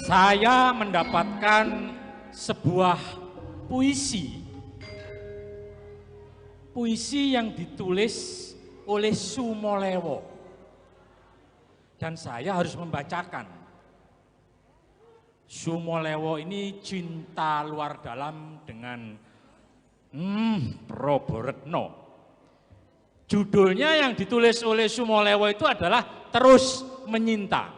Saya mendapatkan sebuah puisi yang ditulis oleh Sumolewo, dan saya harus membacakan. Sumolewo ini cinta luar dalam dengan Proboretno. Judulnya yang ditulis oleh Sumolewo itu adalah Terus Menyinta.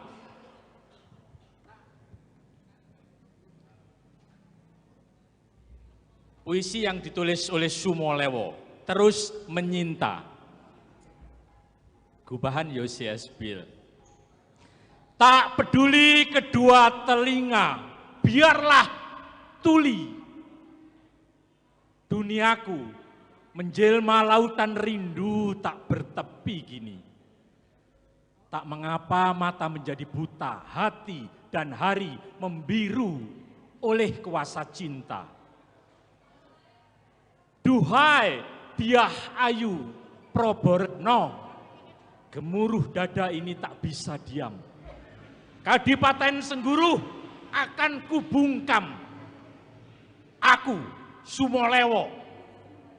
Puisi yang ditulis oleh Sumolewo, Terus Menyinta. Gubahan Yosias Bill. Tak peduli kedua telinga, biarlah tuli. Duniaku menjelma lautan rindu tak bertepi gini. Tak mengapa mata menjadi buta, hati dan hari membiru oleh kuasa cinta. Duhai Dyah Ayu Proboretno, gemuruh dada ini tak bisa diam. Kadipaten Sengguruh akan kubungkam. Aku Sumolewo,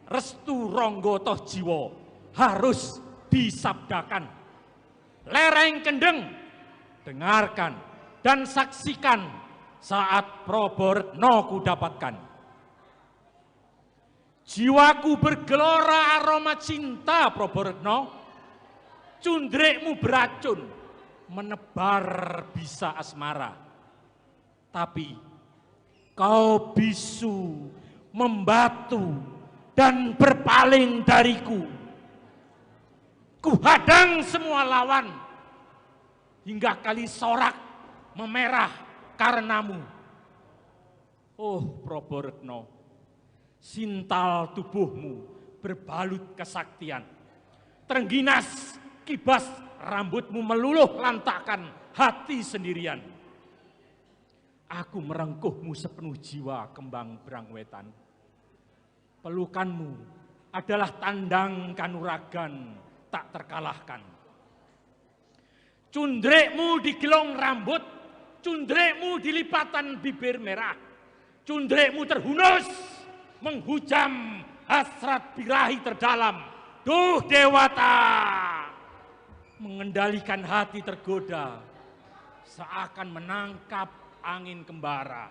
restu ronggo toh jiwo, harus disabdakan. Lereng Kendeng, dengarkan dan saksikan saat Proboretno ku dapatkan. Jiwaku bergelora aroma cinta Proboretno, cundrikmu beracun, menebar bisa asmara. Tapi kau bisu, membatu, dan berpaling dariku. Kuhadang semua lawan, hingga kali sorak memerah karenamu. Oh Proboretno, sintal tubuhmu berbalut kesaktian. Terengginas kibas rambutmu meluluh lantakkan hati sendirian. Aku merengkuhmu sepenuh jiwa kembang Brangwetan. Pelukanmu adalah tandang kanuragan tak terkalahkan. Cundrikmu di gelong rambut, cundrikmu di lipatan bibir merah, cundrikmu terhunus menghujam hasrat birahi terdalam. Duh Dewata, mengendalikan hati tergoda, seakan menangkap angin kembara.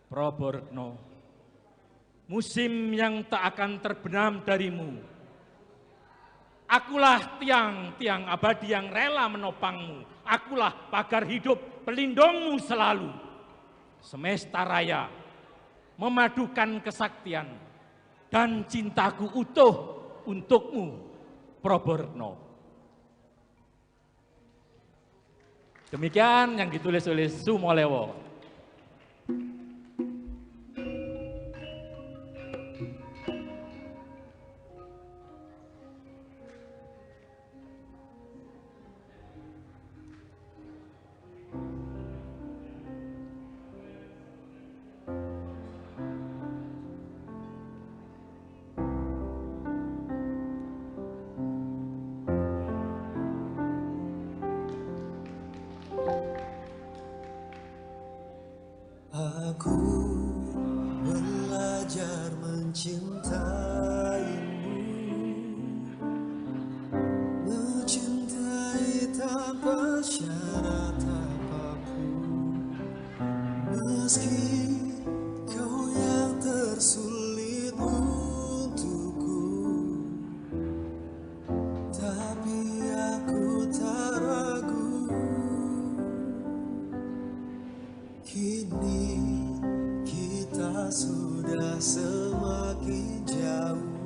Proboretno, musim yang tak akan terbenam darimu. Akulah tiang-tiang abadi yang rela menopangmu. Akulah pagar hidup pelindungmu selalu. Semesta raya memadukan kesaktian dan cintaku utuh untukmu, Proboretno. Demikian yang ditulis oleh Sumolewo. Aku belajar mencintaimu, mencintai tanpa syarat apapun. Meski kau yang tersulit untukku, tapi aku tak ragu. Kini kita sudah semakin jauh,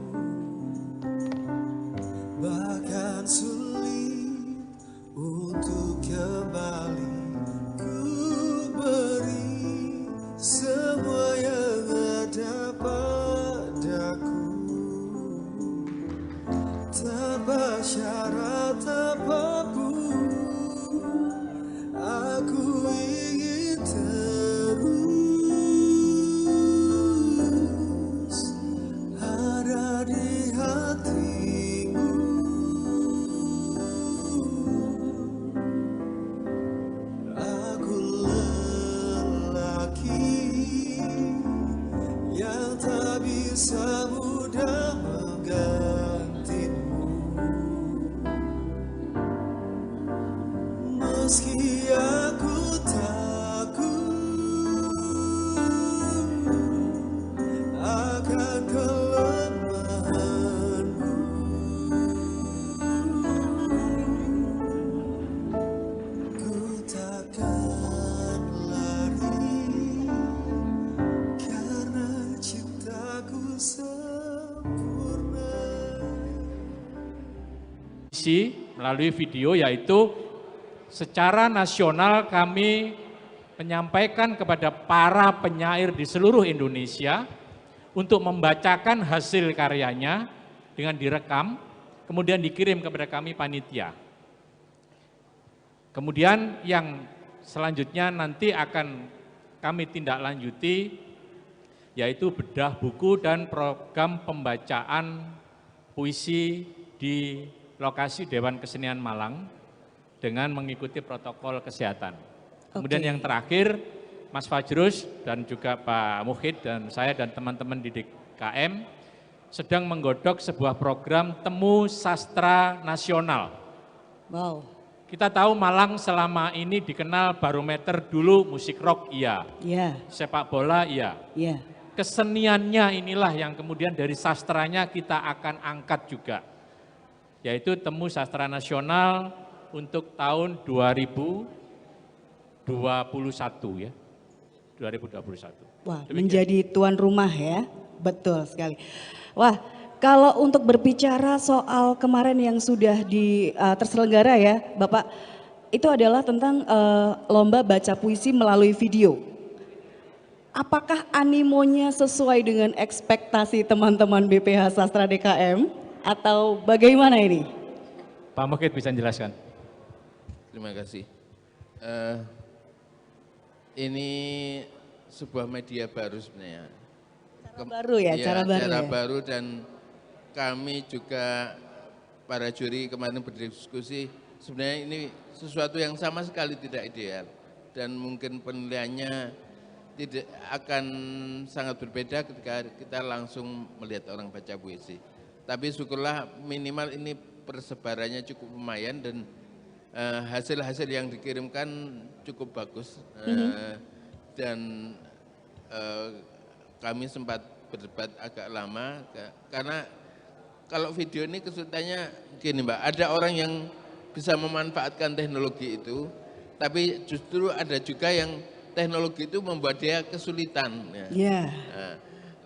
bahkan sulit untuk kembali. Ku beri semua yang ada padaku, tanpa syarat apapun. Aku ingin terus ada di hatimu. bisa mudah menggantimu. Meski aku takut akan kelemahanmu, ku takkan lari karena cintaku sempurna. Melalui video, yaitu secara nasional kami menyampaikan kepada para penyair di seluruh Indonesia untuk membacakan hasil karyanya dengan direkam, kemudian dikirim kepada kami panitia. Kemudian yang selanjutnya nanti akan kami tindak lanjuti, yaitu bedah buku dan program pembacaan puisi di lokasi Dewan Kesenian Malang dengan mengikuti protokol kesehatan. Kemudian yang terakhir, Mas Fajrus dan juga Pak Muhid dan saya dan teman-teman di DKM sedang menggodok sebuah program Temu Sastra Nasional. Wow. Kita tahu Malang selama ini dikenal barometer dulu musik rock iya, sepak bola iya. Keseniannya inilah yang kemudian dari sastranya kita akan angkat juga, yaitu Temu Sastra Nasional untuk tahun 2021 ya. 2021. Wah, Demikian. menjadi tuan rumah ya. Betul sekali. Wah, kalau untuk berbicara soal kemarin yang sudah terselenggara ya, Bapak, itu adalah tentang lomba baca puisi melalui video. Apakah animonya sesuai dengan ekspektasi teman-teman BPH Sastra DKM atau bagaimana ini? Pak Muhid bisa menjelaskan. Terima kasih. Ini sebuah media baru sebenarnya. Cara baru dan kami juga para juri kemarin berdiskusi, sebenarnya ini sesuatu yang sama sekali tidak ideal dan mungkin penilaiannya tidak akan sangat berbeda ketika kita langsung melihat orang baca puisi. Tapi syukurlah minimal ini persebarannya cukup lumayan dan hasil-hasil yang dikirimkan cukup bagus. Dan kami sempat berdebat agak lama karena kalau video ini kesulitannya gini Mbak, ada orang yang bisa memanfaatkan teknologi itu, tapi justru ada juga yang teknologi itu membuat dia kesulitan.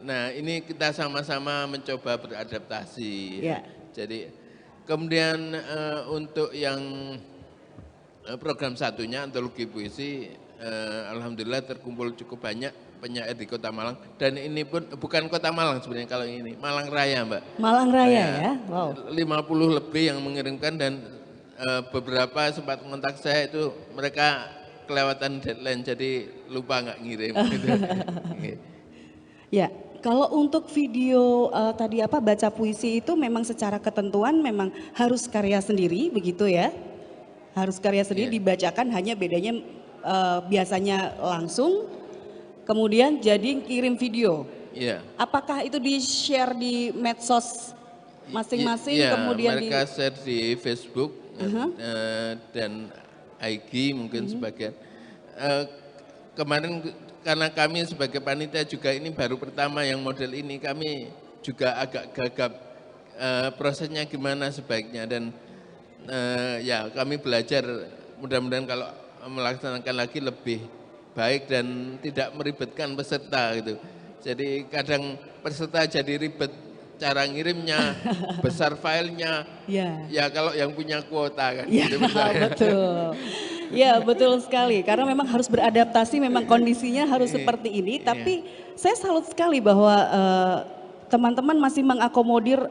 Nah ini kita sama-sama mencoba beradaptasi. Jadi kemudian untuk yang program satunya antologi puisi, alhamdulillah terkumpul cukup banyak penyair di Kota Malang, dan ini pun bukan Kota Malang sebenarnya, kalau ini Malang Raya Mbak. Malang Raya ya, wow. 50 lebih yang mengirimkan dan beberapa sempat kontak saya itu mereka kelewatan deadline jadi lupa nggak ngirim. Gitu. Ya, kalau untuk video tadi baca puisi itu memang secara ketentuan memang harus karya sendiri begitu ya? Harus karya sendiri dibacakan, hanya bedanya biasanya langsung, kemudian jadi kirim video. Apakah itu di-share di medsos masing-masing? Kemudian mereka share di Facebook dan IG mungkin sebagian. Kemarin karena kami sebagai panitia juga ini baru pertama yang model ini, kami juga agak gagap prosesnya gimana sebaiknya, dan ya kami belajar, mudah-mudahan kalau melaksanakan lagi lebih baik dan tidak meribetkan peserta gitu. Jadi kadang peserta jadi ribet cara ngirimnya, besar filenya, ya kalau yang punya kuota kan. Gitu betul. Ya betul sekali, karena memang harus beradaptasi, memang kondisinya harus seperti ini, tapi saya salut sekali bahwa teman-teman masih mengakomodir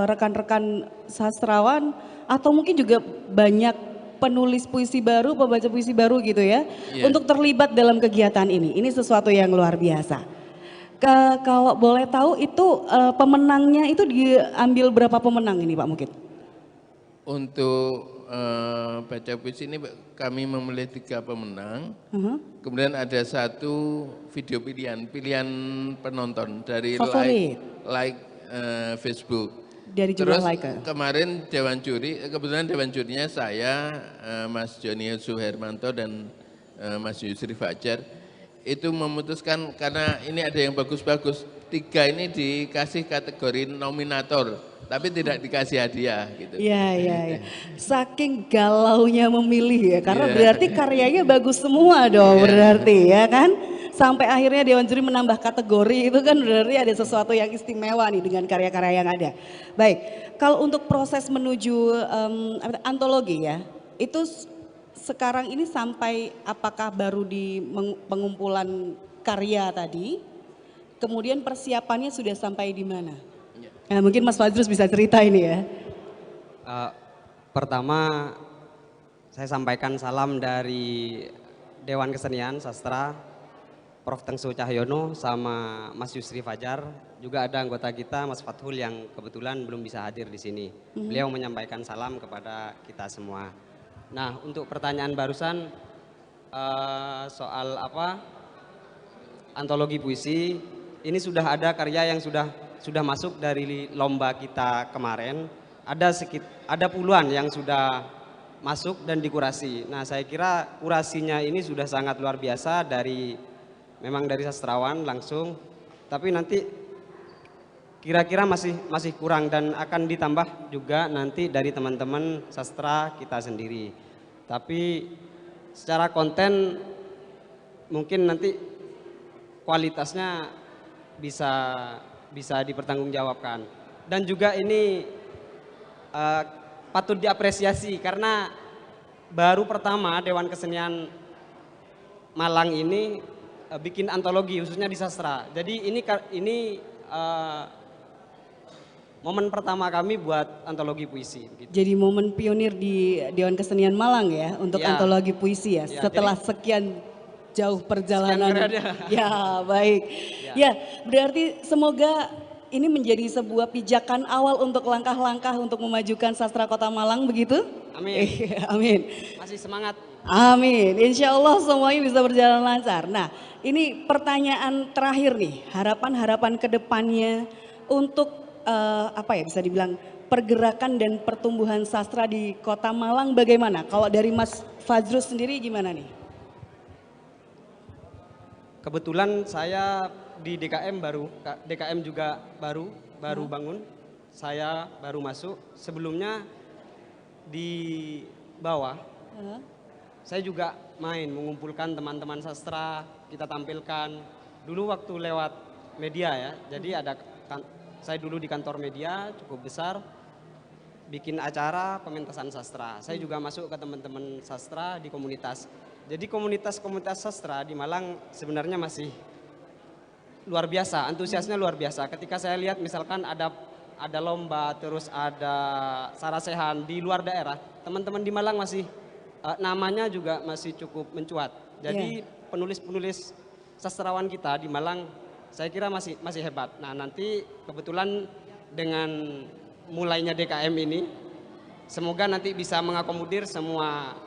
rekan-rekan sastrawan atau mungkin juga banyak penulis puisi baru, pembaca puisi baru gitu ya, untuk terlibat dalam kegiatan ini. Ini sesuatu yang luar biasa. Kalau boleh tahu itu pemenangnya itu diambil berapa pemenang ini Pak Mukid? Untuk baca puisi ini kami memilih 3 pemenang. Kemudian ada 1 video pilihan penonton dari Favorit. like Facebook. Dari jumlah Terus like. kemarin dewan juri, kebetulan dewan jurinya saya, Mas Joni Suhermanto dan Mas Yusri Fajar, itu memutuskan karena ini ada yang bagus-bagus, 3 ini dikasih kategori nominator, tapi tidak dikasih hadiah gitu. Iya. Saking galaunya memilih ya, karena Iya. berarti karyanya bagus semua dong berarti ya kan. Sampai akhirnya Dewan Juri menambah kategori itu kan berarti ada sesuatu yang istimewa nih dengan karya-karya yang ada. Baik, kalau untuk proses menuju antologi ya, itu sekarang ini sampai apakah baru di pengumpulan karya tadi, kemudian persiapannya sudah sampai di mana? Nah, mungkin Mas Fadrus bisa cerita ini ya. Pertama, saya sampaikan salam dari Dewan Kesenian Sastra, Prof. Tengsu Cahyono sama Mas Yusri Fajar. Juga ada anggota kita, Mas Fathul yang kebetulan belum bisa hadir di sini. Beliau menyampaikan salam kepada kita semua. Nah, untuk pertanyaan barusan soal antologi puisi, ini sudah ada karya yang sudah masuk dari lomba kita kemarin. Ada puluhan yang sudah masuk dan dikurasi. Nah, saya kira kurasinya ini sudah sangat luar biasa memang dari sastrawan langsung, tapi nanti kira-kira masih kurang dan akan ditambah juga nanti dari teman-teman sastra kita sendiri. Tapi secara konten mungkin nanti kualitasnya bisa dipertanggungjawabkan. Dan juga ini patut diapresiasi karena baru pertama Dewan Kesenian Malang ini bikin antologi khususnya di sastra. Jadi ini momen pertama kami buat antologi puisi. Gitu. Jadi momen pionir di Dewan Kesenian Malang ya untuk antologi puisi ya. Setelah sekian jauh perjalanan. Ya baik. Ya berarti semoga ini menjadi sebuah pijakan awal untuk langkah-langkah untuk memajukan sastra Kota Malang begitu? Amin. Amin. Masih semangat. Amin, insya Allah semuanya bisa berjalan lancar. Nah ini pertanyaan terakhir nih, harapan-harapan ke depannya untuk bisa dibilang pergerakan dan pertumbuhan sastra di Kota Malang bagaimana? Kalau dari Mas Fadrus sendiri gimana nih? Kebetulan saya di DKM juga baru bangun, saya baru masuk. Sebelumnya di bawah, saya juga mengumpulkan teman-teman sastra, kita tampilkan. Dulu waktu lewat media ya, jadi saya dulu di kantor media cukup besar, bikin acara pementasan sastra. Saya juga masuk ke teman-teman sastra di komunitas. Jadi komunitas-komunitas sastra di Malang sebenarnya masih luar biasa, antusiasnya luar biasa. Ketika saya lihat misalkan ada lomba, terus ada sarasehan di luar daerah, teman-teman di Malang namanya juga masih cukup mencuat. Jadi penulis-penulis sastrawan kita di Malang saya kira masih hebat. Nah nanti kebetulan dengan mulainya DKM ini, semoga nanti bisa mengakomodir semua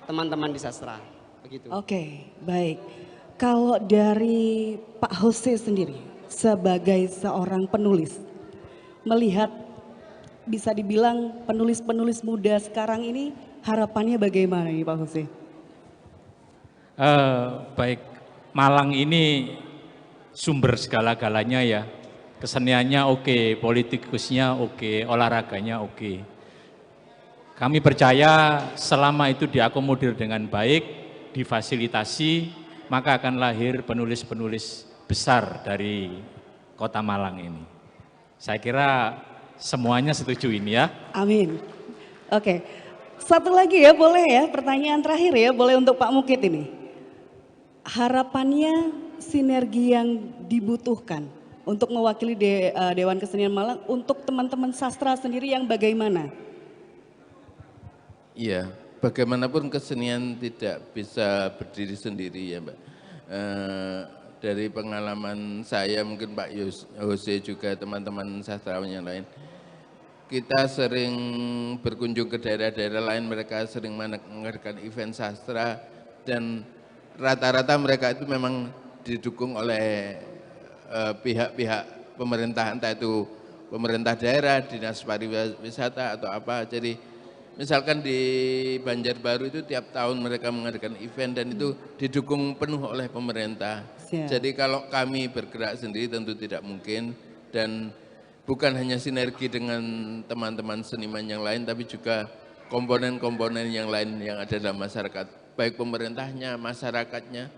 teman-teman di sastra. Begitu. Oke, baik. Kalau dari Pak Jose sendiri sebagai seorang penulis, melihat bisa dibilang penulis-penulis muda sekarang ini harapannya bagaimana nih Pak Jose? Baik, Malang ini sumber segala-galanya ya. Keseniannya oke, politikusnya oke, olahraganya oke. Kami percaya selama itu diakomodir dengan baik, difasilitasi, maka akan lahir penulis-penulis besar dari Kota Malang ini. Saya kira semuanya setuju ini ya. Amin. Oke, satu lagi ya boleh ya, pertanyaan terakhir ya, boleh untuk Pak Mukit ini. Harapannya sinergi yang dibutuhkan untuk mewakili Dewan Kesenian Malang untuk teman-teman sastra sendiri yang bagaimana? Iya, bagaimanapun kesenian tidak bisa berdiri sendiri ya Mbak. Dari pengalaman saya, mungkin Pak Jose juga teman-teman sastrawan yang lain, kita sering berkunjung ke daerah-daerah lain, mereka sering mengadakan event sastra, dan rata-rata mereka itu memang didukung oleh pihak-pihak pemerintah, entah itu pemerintah daerah, dinas pariwisata atau apa. Jadi misalkan di Banjarbaru itu tiap tahun mereka mengadakan event dan itu didukung penuh oleh pemerintah. Siap. Jadi kalau kami bergerak sendiri tentu tidak mungkin, dan bukan hanya sinergi dengan teman-teman seniman yang lain, tapi juga komponen-komponen yang lain yang ada dalam masyarakat, baik pemerintahnya, masyarakatnya.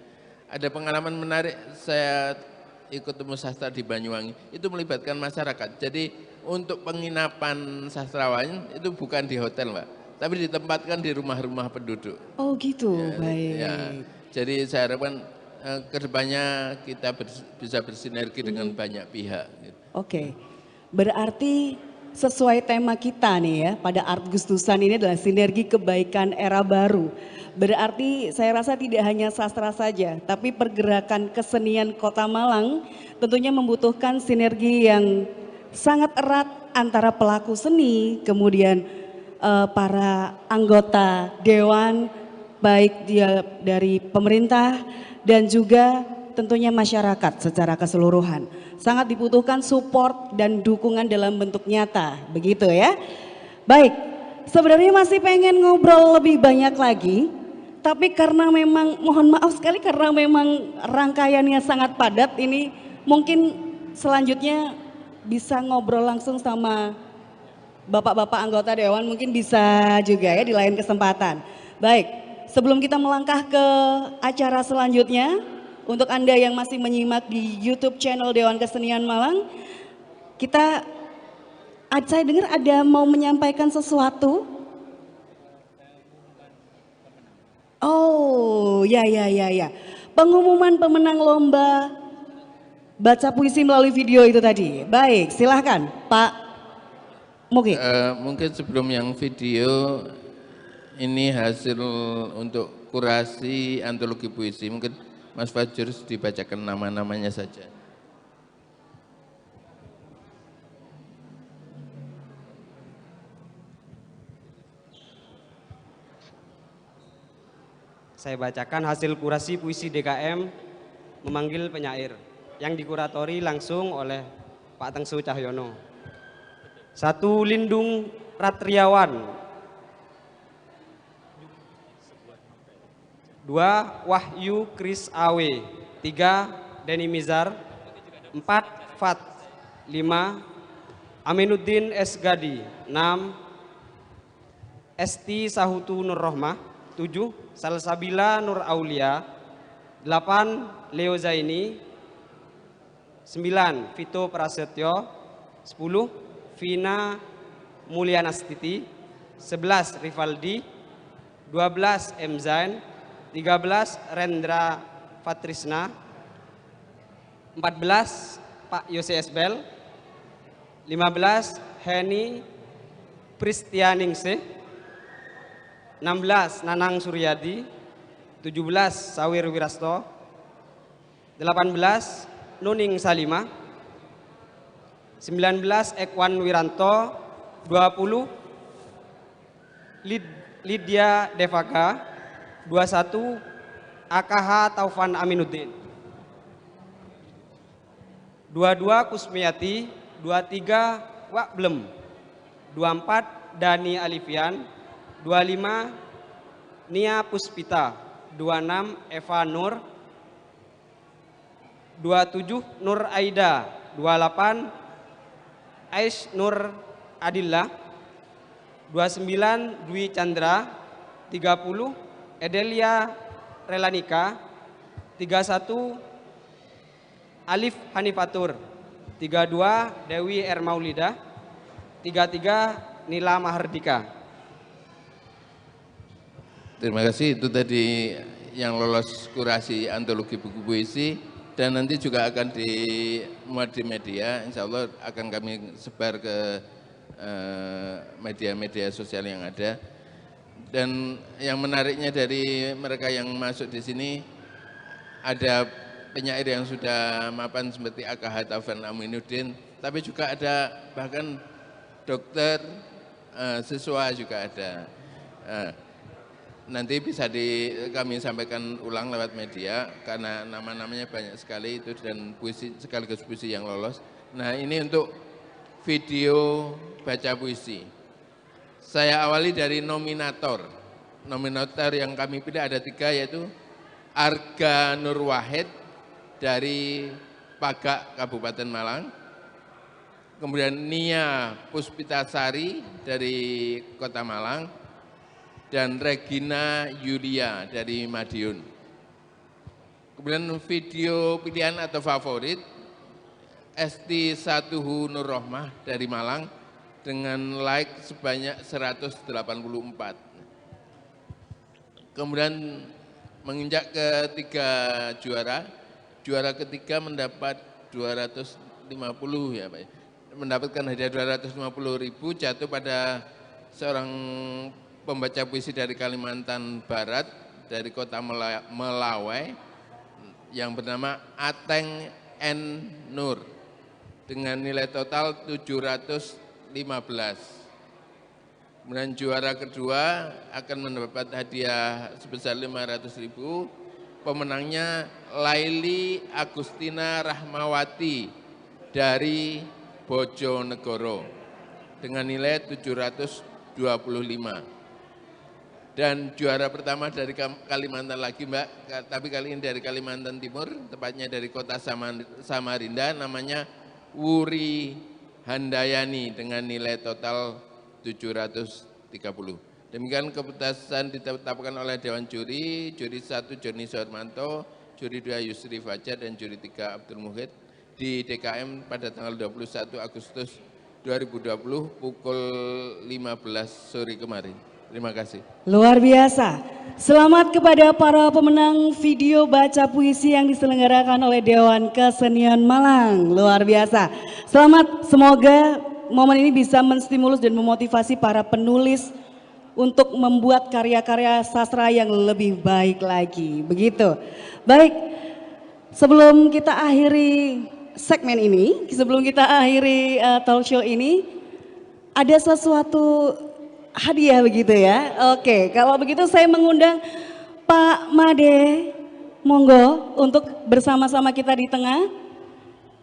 Ada pengalaman menarik, saya ikut temu sastra di Banyuwangi, itu melibatkan masyarakat. Jadi untuk penginapan sastrawan itu bukan di hotel, Mbak, tapi ditempatkan di rumah-rumah penduduk. Oh gitu, baik. Ya, jadi saya harapkan kedepannya kita bisa bersinergi dengan banyak pihak. Gitu. Oke, berarti sesuai tema kita nih ya, pada Art Gustusan ini adalah sinergi kebaikan era baru. Berarti saya rasa tidak hanya sastra saja, tapi pergerakan kesenian Kota Malang tentunya membutuhkan sinergi yang sangat erat antara pelaku seni, kemudian para anggota dewan, baik dia dari pemerintah dan juga tentunya masyarakat secara keseluruhan. Sangat dibutuhkan support dan dukungan dalam bentuk nyata, begitu ya. Baik, sebenarnya masih pengen ngobrol lebih banyak lagi, tapi karena memang mohon maaf sekali karena memang rangkaiannya sangat padat, ini mungkin selanjutnya bisa ngobrol langsung sama bapak-bapak anggota dewan, mungkin bisa juga ya di lain kesempatan. Baik, sebelum kita melangkah ke acara selanjutnya, untuk Anda yang masih menyimak di YouTube channel Dewan Kesenian Malang, saya dengar ada mau menyampaikan sesuatu. Oh, ya. Pengumuman pemenang lomba baca puisi melalui video itu tadi. Baik, silahkan Pak Mugi. Mungkin sebelum yang video, ini hasil untuk kurasi antologi puisi. Mungkin Mas Fajrul dibacakan nama-namanya saja. Saya bacakan hasil kurasi puisi DKM memanggil penyair yang dikuratori langsung oleh Pak Tengsu Cahyono. 1. Lindung Ratriawan. 2. Wahyu Kris Awe. 3. Denny Mizar. 4. Fat. 5. Aminuddin S. Gadi. 6. Esti Sahutu Nur Rohmah. 7. Salsabila Nur Aulia. 8. Leo Zaini. 9. Vito Prasetyo. 10. Vina Mulyanastiti. 11. Rivaldi. 12. M. Zain. 13. Rendra Fatrisna. 14. Pak Yose Esbel. 15. Heni Pristianingsih. 16. Nanang Suryadi. 17. Sawir Wirasto. 18. Nuning Salima. 19. Ekwan Wiranto. 20. Lydia Devaka. 21. AKH Taufan Aminuddin. 22. Kusmiati. 23. Wak Blem. 24. Dani Alifian. 25. Nia Puspita. 26. Eva Nur. 27. Nur Aida. 28. Aish Nur Adillah. 29. Dwi Chandra. 30. Edelia Relanika. 31. Alif Hanifatur. 32. Dewi R. Maulida. 33. Nila Mahardika. Terima kasih, itu tadi yang lolos kurasi antologi buku puisi, dan nanti juga akan dimuat di media, insya Allah akan kami sebar ke media-media sosial yang ada. Dan yang menariknya dari mereka yang masuk di sini, ada penyair yang sudah mapan seperti AKH Taufan Aminuddin, tapi juga ada bahkan dokter, siswa juga ada. Nanti bisa kami sampaikan ulang lewat media karena nama-namanya banyak sekali itu dan puisi sekaligus puisi yang lolos. Nah ini untuk video baca puisi. Saya awali dari nominator. Nominator yang kami pilih ada 3 yaitu Arga Nur Wahid dari Pagak Kabupaten Malang. Kemudian Nia Puspitasari dari Kota Malang. Dan Regina Yulia dari Madiun. Kemudian video pilihan atau favorit Esti Satuhu Nur Rohmah dari Malang dengan like sebanyak 184. Kemudian menginjak ke 3 juara. Juara ketiga mendapat 250 ya Pak. Mendapatkan hadiah 250.000 jatuh pada seorang pembaca puisi dari Kalimantan Barat, dari kota Melawai, yang bernama Ateng N. Nur, dengan nilai total 715. Kemudian juara kedua akan mendapat hadiah sebesar 500.000, pemenangnya Laili Agustina Rahmawati dari Bojonegoro, dengan nilai 725. Dan juara pertama dari Kalimantan lagi Mbak, tapi kali ini dari Kalimantan Timur, tepatnya dari kota Samarinda, namanya Wuri Handayani dengan nilai total 730. Demikian keputusan ditetapkan oleh Dewan Juri, Juri 1 Joni Suharmanto, Juri 2 Yusri Fajar, dan Juri 3 Abdul Muhid di DKM pada tanggal 21 Agustus 2020 pukul 15 sore kemarin. Terima kasih. Luar biasa. Selamat kepada para pemenang video baca puisi yang diselenggarakan oleh Dewan Kesenian Malang. Luar biasa. Selamat, semoga momen ini bisa menstimulus dan memotivasi para penulis untuk membuat karya-karya sastra yang lebih baik lagi. Begitu. Baik, sebelum kita akhiri segmen ini, sebelum kita akhiri talk show ini, ada sesuatu hadiah begitu ya. Oke, kalau begitu saya mengundang Pak Made, monggo untuk bersama-sama kita di tengah.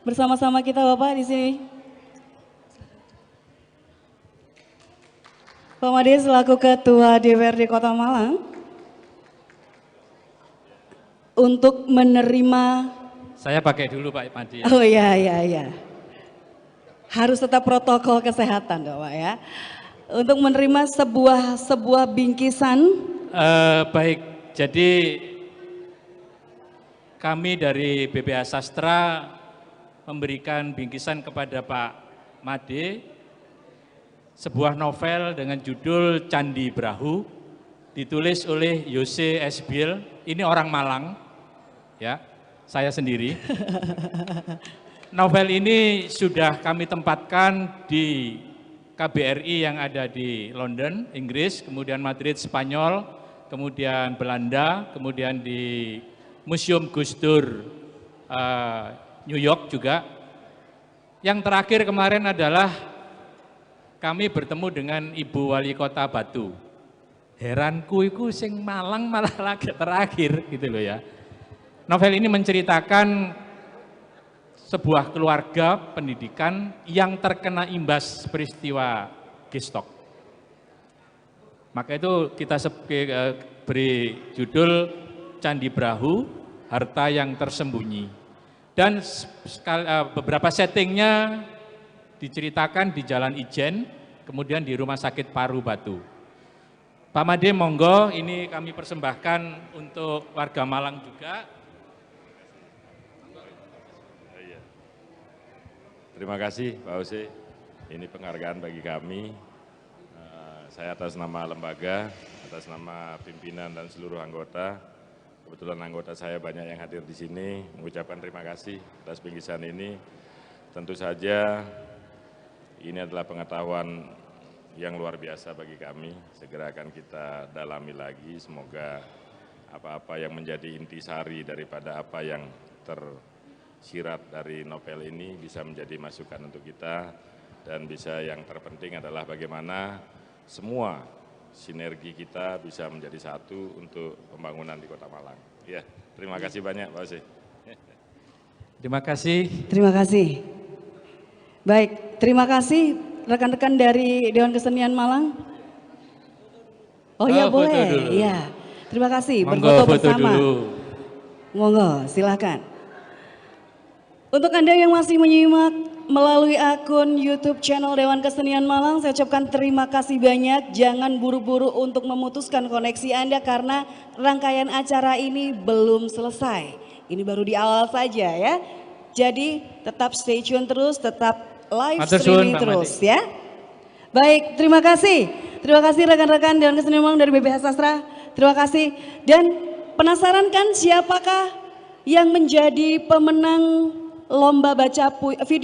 Bersama-sama kita Bapak di sini. Pak Made selaku Ketua DPRD Kota Malang untuk menerima. Saya pakai dulu Pak Made. Oh iya. Harus tetap protokol kesehatan Pak ya. Untuk menerima sebuah bingkisan. Baik, jadi kami dari BPH Sastra memberikan bingkisan kepada Pak Made, sebuah novel dengan judul Candi Brahu, ditulis oleh Yose Esbil. Ini orang Malang, ya, saya sendiri. Novel ini sudah kami tempatkan di KBRI yang ada di London, Inggris, kemudian Madrid, Spanyol, kemudian Belanda, kemudian di Museum Gus Dur, New York juga. Yang terakhir kemarin adalah kami bertemu dengan Ibu Wali Kota Batu. Heranku itu sing Malang malah lagi terakhir gitu loh ya. Novel ini menceritakan sebuah keluarga pendidikan yang terkena imbas peristiwa Gistok. Maka itu kita beri judul Candi Brahu, Harta yang Tersembunyi. Dan beberapa settingnya diceritakan di Jalan Ijen, kemudian di Rumah Sakit Paru Batu. Pak Made monggo, ini kami persembahkan untuk warga Malang juga. Terima kasih Pak Ose, ini penghargaan bagi kami. Saya atas nama lembaga, atas nama pimpinan dan seluruh anggota, kebetulan anggota saya banyak yang hadir di sini, mengucapkan terima kasih atas bingkisan ini. Tentu saja ini adalah pengetahuan yang luar biasa bagi kami, segera akan kita dalami lagi, semoga apa-apa yang menjadi intisari daripada apa yang tersirat dari novel ini bisa menjadi masukan untuk kita dan bisa yang terpenting adalah bagaimana semua sinergi kita bisa menjadi satu untuk pembangunan di Kota Malang. Ya, terima kasih banyak Pak Ose. Terima kasih. Terima kasih. Baik, terima kasih rekan-rekan dari Dewan Kesenian Malang. Oh iya foto boleh, dulu. iya. Terima kasih, Monggo berfoto foto bersama. dulu. Monggo, silakan. Untuk Anda yang masih menyimak melalui akun YouTube channel Dewan Kesenian Malang, saya ucapkan terima kasih banyak. Jangan buru-buru untuk memutuskan koneksi Anda karena rangkaian acara ini belum selesai. Ini baru di awal saja ya. Jadi tetap stay tune terus, tetap live Matur suwun, streaming Pak terus ya. Baik, terima kasih. Terima kasih rekan-rekan Dewan Kesenian Malang dari BPH Sastra. Terima kasih. Dan penasaran kan siapakah yang menjadi pemenang lomba baca video